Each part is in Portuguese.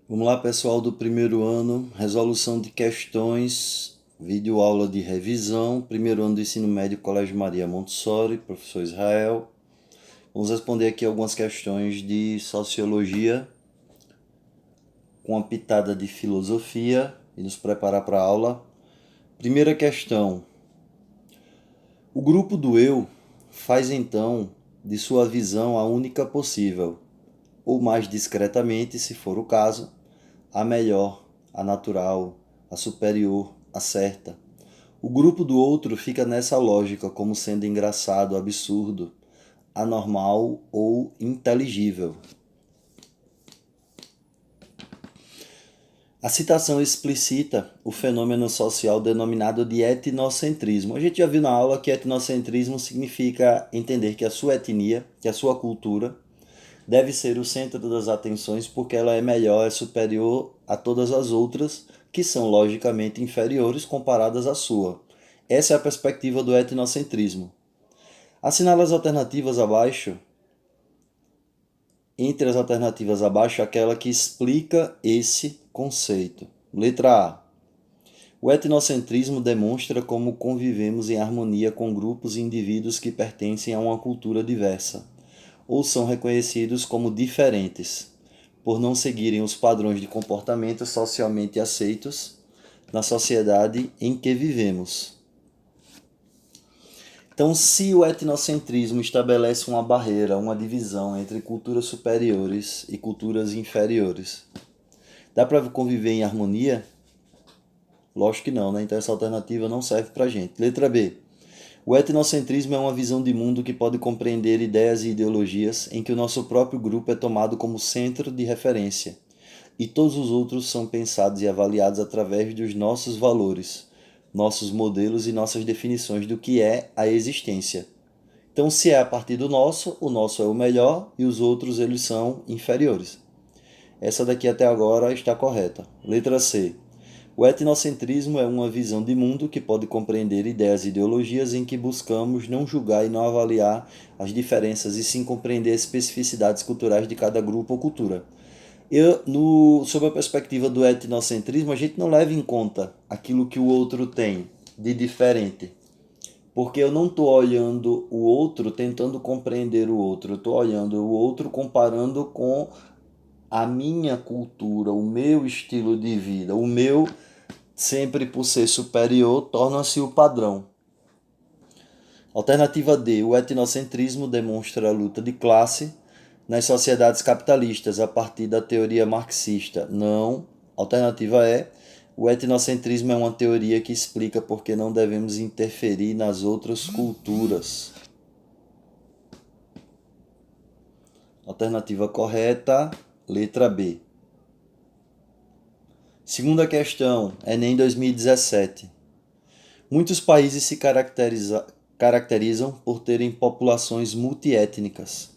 Vamos lá, pessoal do primeiro ano, resolução de questões, vídeo aula de revisão, primeiro ano do ensino médio, Colégio Maria Montessori, professor Israel. Vamos responder aqui algumas questões de sociologia, com uma pitada de filosofia e nos preparar para a aula. Primeira questão. O grupo do eu faz então de sua visão a única possível, ou mais discretamente, se for o caso, a melhor, a natural, a superior, a certa. O grupo do outro fica nessa lógica como sendo engraçado, absurdo, anormal ou inteligível. A citação explicita o fenômeno social denominado de etnocentrismo. A gente já viu na aula que etnocentrismo significa entender que a sua etnia, que a sua cultura, deve ser o centro das atenções porque ela é melhor, é superior a todas as outras, que são logicamente inferiores comparadas à sua. Essa é a perspectiva do etnocentrismo. Assinala as alternativas abaixo. Entre as alternativas abaixo, aquela que explica esse conceito. Letra A. O etnocentrismo demonstra como convivemos em harmonia com grupos e indivíduos que pertencem a uma cultura diversa, ou são reconhecidos como diferentes, por não seguirem os padrões de comportamento socialmente aceitos na sociedade em que vivemos. Então, se o etnocentrismo estabelece uma barreira, uma divisão entre culturas superiores e culturas inferiores, dá para conviver em harmonia? Lógico que não, né? Então essa alternativa não serve para a gente. Letra B. O etnocentrismo é uma visão de mundo que pode compreender ideias e ideologias em que o nosso próprio grupo é tomado como centro de referência e todos os outros são pensados e avaliados através dos nossos valores, nossos modelos e nossas definições do que é a existência. Então, se é a partir do nosso, o nosso é o melhor e os outros eles são inferiores. Essa daqui até agora está correta. Letra C. O etnocentrismo é uma visão de mundo que pode compreender ideias e ideologias em que buscamos não julgar e não avaliar as diferenças e sim compreender as especificidades culturais de cada grupo ou cultura. Sob a perspectiva do etnocentrismo, a gente não leva em conta aquilo que o outro tem de diferente. Porque eu não estou olhando o outro tentando compreender o outro, eu estou olhando o outro comparando com a minha cultura, o meu estilo de vida, o meu, sempre por ser superior, torna-se o padrão. Alternativa D. O etnocentrismo demonstra a luta de classe nas sociedades capitalistas a partir da teoria marxista. Não. Alternativa E. O etnocentrismo é uma teoria que explica por que não devemos interferir nas outras culturas. Alternativa correta, letra B. Segunda questão, Enem 2017. Muitos países se caracterizam por terem populações multiétnicas.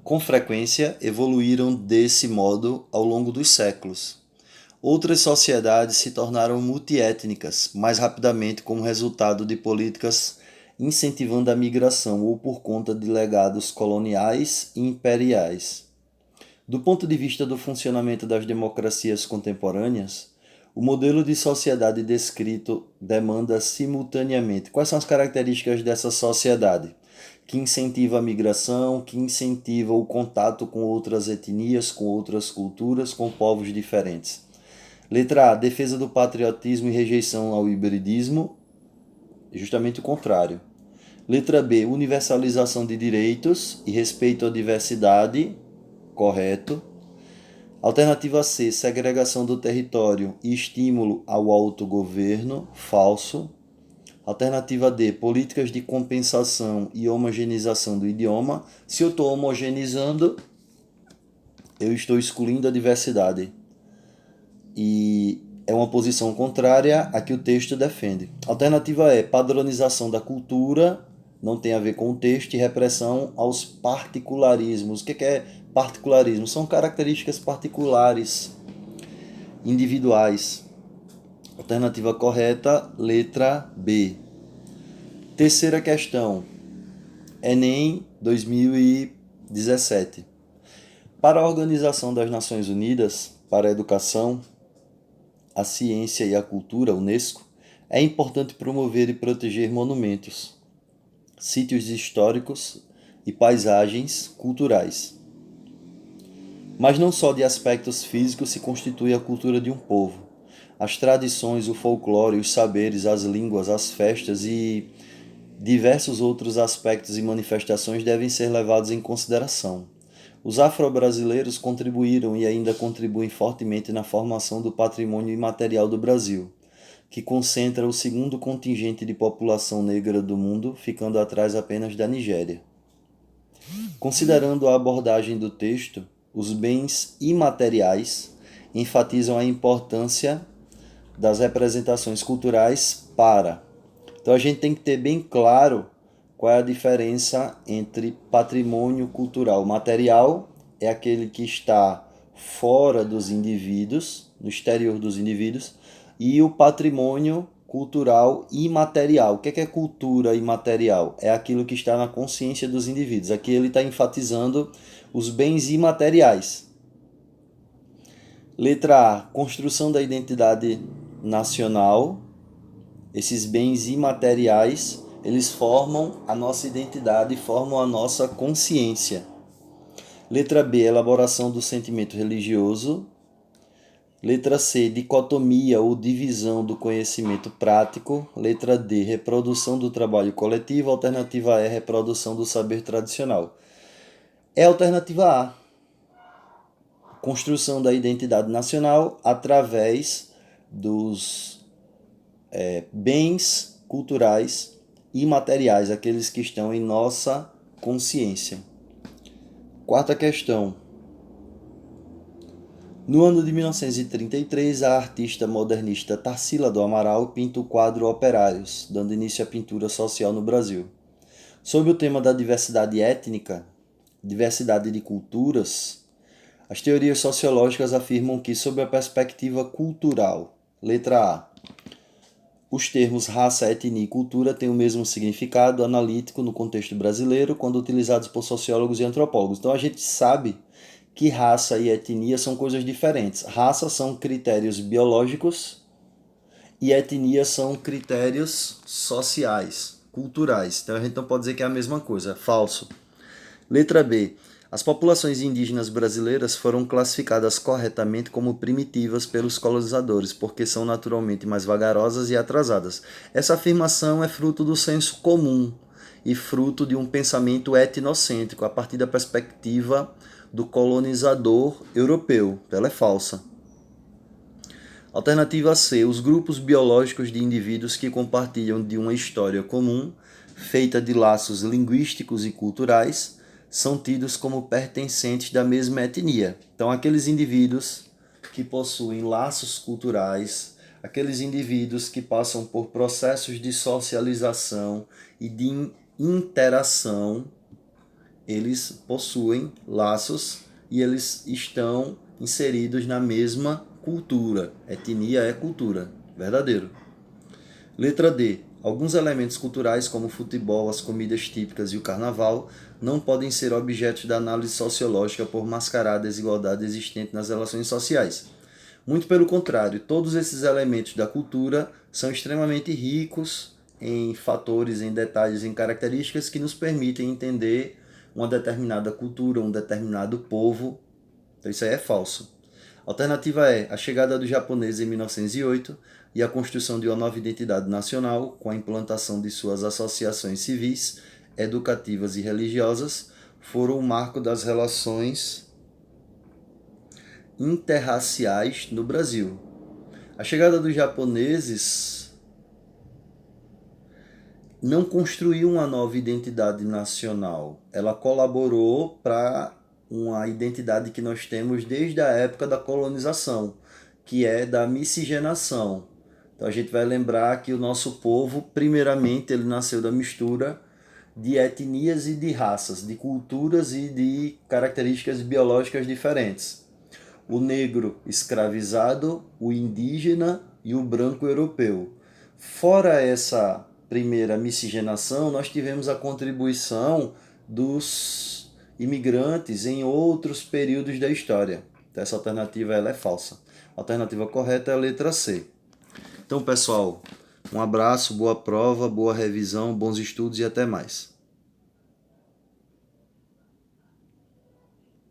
Com frequência, evoluíram desse modo ao longo dos séculos. Outras sociedades se tornaram multiétnicas mais rapidamente como resultado de políticas incentivando a migração ou por conta de legados coloniais e imperiais. Do ponto de vista do funcionamento das democracias contemporâneas, o modelo de sociedade descrito demanda simultaneamente quais são as características dessa sociedade, que incentiva a migração, que incentiva o contato com outras etnias, com outras culturas, com povos diferentes. Letra A, defesa do patriotismo e rejeição ao hibridismo, justamente o contrário. Letra B, universalização de direitos e respeito à diversidade, correto. Alternativa C, segregação do território e estímulo ao autogoverno, falso. Alternativa D, políticas de compensação e homogeneização do idioma. Se eu estou homogeneizando, eu estou excluindo a diversidade. E é uma posição contrária à que o texto defende. Alternativa E, padronização da cultura, não tem a ver com o texto, e repressão aos particularismos. O que é particularismo? São características particulares, individuais. Alternativa correta, letra B. Terceira questão, Enem 2017. Para a Organização das Nações Unidas, para a educação, a ciência e a cultura, Unesco, é importante promover e proteger monumentos, sítios históricos e paisagens culturais. Mas não só de aspectos físicos se constitui a cultura de um povo. As tradições, o folclore, os saberes, as línguas, as festas e diversos outros aspectos e manifestações devem ser levados em consideração. Os afro-brasileiros contribuíram e ainda contribuem fortemente na formação do patrimônio imaterial do Brasil, que concentra o segundo contingente de população negra do mundo, ficando atrás apenas da Nigéria. Considerando a abordagem do texto, os bens imateriais enfatizam a importância das representações culturais para. Então a gente tem que ter bem claro qual é a diferença entre patrimônio cultural material, é aquele que está fora dos indivíduos, no exterior dos indivíduos, e o patrimônio cultural imaterial. O que é cultura imaterial? É aquilo que está na consciência dos indivíduos. Aqui ele está enfatizando os bens imateriais. Letra A, construção da identidade nacional. Esses bens imateriais, eles formam a nossa identidade, formam a nossa consciência. Letra B, elaboração do sentimento religioso. Letra C, dicotomia ou divisão do conhecimento prático. Letra D, reprodução do trabalho coletivo. Alternativa E, reprodução do saber tradicional. É a alternativa A. Construção da identidade nacional através dos bens culturais e materiais, aqueles que estão em nossa consciência. Quarta questão. No ano de 1933, a artista modernista Tarsila do Amaral pinta o quadro Operários, dando início à pintura social no Brasil. Sob o tema da diversidade étnica, diversidade de culturas, as teorias sociológicas afirmam que, sob a perspectiva cultural, letra A, os termos raça, etnia e cultura têm o mesmo significado analítico no contexto brasileiro quando utilizados por sociólogos e antropólogos. Então a gente sabe que raça e etnia são coisas diferentes. Raça são critérios biológicos e etnia são critérios sociais, culturais. Então a gente não pode dizer que é a mesma coisa, é falso. Letra B. As populações indígenas brasileiras foram classificadas corretamente como primitivas pelos colonizadores, porque são naturalmente mais vagarosas e atrasadas. Essa afirmação é fruto do senso comum e fruto de um pensamento etnocêntrico, a partir da perspectiva do colonizador europeu. Ela é falsa. Alternativa C. Os grupos biológicos de indivíduos que compartilham de uma história comum, feita de laços linguísticos e culturais, são tidos como pertencentes da mesma etnia. Então, aqueles indivíduos que possuem laços culturais, aqueles indivíduos que passam por processos de socialização e de interação, eles possuem laços e eles estão inseridos na mesma cultura. Etnia é cultura, verdadeiro. Letra D. Alguns elementos culturais, como o futebol, as comidas típicas e o carnaval, não podem ser objetos da análise sociológica por mascarar a desigualdade existente nas relações sociais. Muito pelo contrário, todos esses elementos da cultura são extremamente ricos em fatores, em detalhes, em características que nos permitem entender uma determinada cultura, um determinado povo. Então isso aí é falso. Alternativa é a chegada dos japoneses em 1908 e a construção de uma nova identidade nacional com a implantação de suas associações civis, educativas e religiosas foram o marco das relações interraciais no Brasil. A chegada dos japoneses não construiu uma nova identidade nacional, ela colaborou para uma identidade que nós temos desde a época da colonização, que é da miscigenação. Então a gente vai lembrar que o nosso povo, primeiramente, ele nasceu da mistura de etnias e de raças, de culturas e de características biológicas diferentes. O negro escravizado, o indígena e o branco europeu. Fora essa primeira miscigenação, nós tivemos a contribuição dos imigrantes em outros períodos da história. Então, essa alternativa ela é falsa. A alternativa correta é a letra C. Então, pessoal, um abraço, boa prova, boa revisão, bons estudos e até mais.